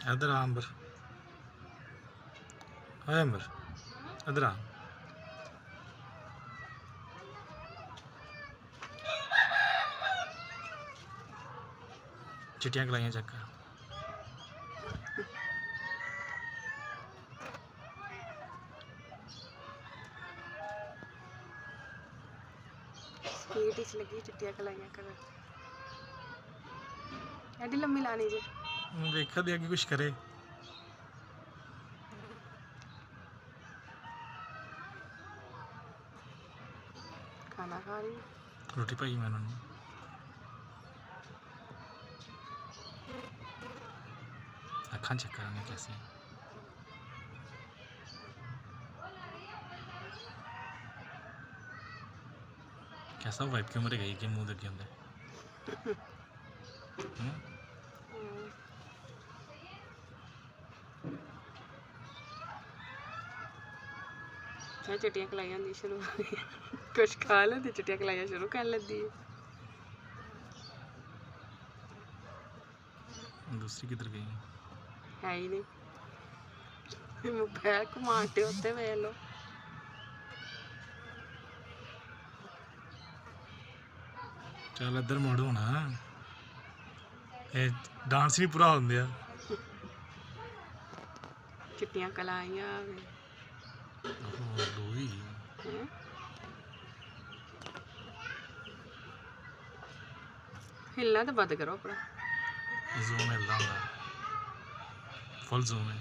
इधर आ अंबर, हाय अंबर, इधर आ। चिट्टियां कलाइयां चेक कर। स्पीड इच लगी चिट्टियां कलाइयां कर। एडी लम्मी लानी जे। देखा दे आगे कुछ करे। खाना खा रही रोटी पाई मैं उन्होंने। अखां चेक कराने कैसे कैसा वाइप क्यों मरे गई कि मुंह लगे होंगे। चिट्टियां कलाइयां होंदी शुरू कुछ खा लेंदी चिट्टियां कलाइयां शुरू कर लेंदी दूसरी किधर गई है ही नहीं मोबाइल घुमाते होते वे लो चल इधर मोड़ होना डांस नहीं पूरा होंगे चिट्टियां कलाइयां हिलना तो बंद करो अपना जूम हिलदा होंदा फुल जूम है।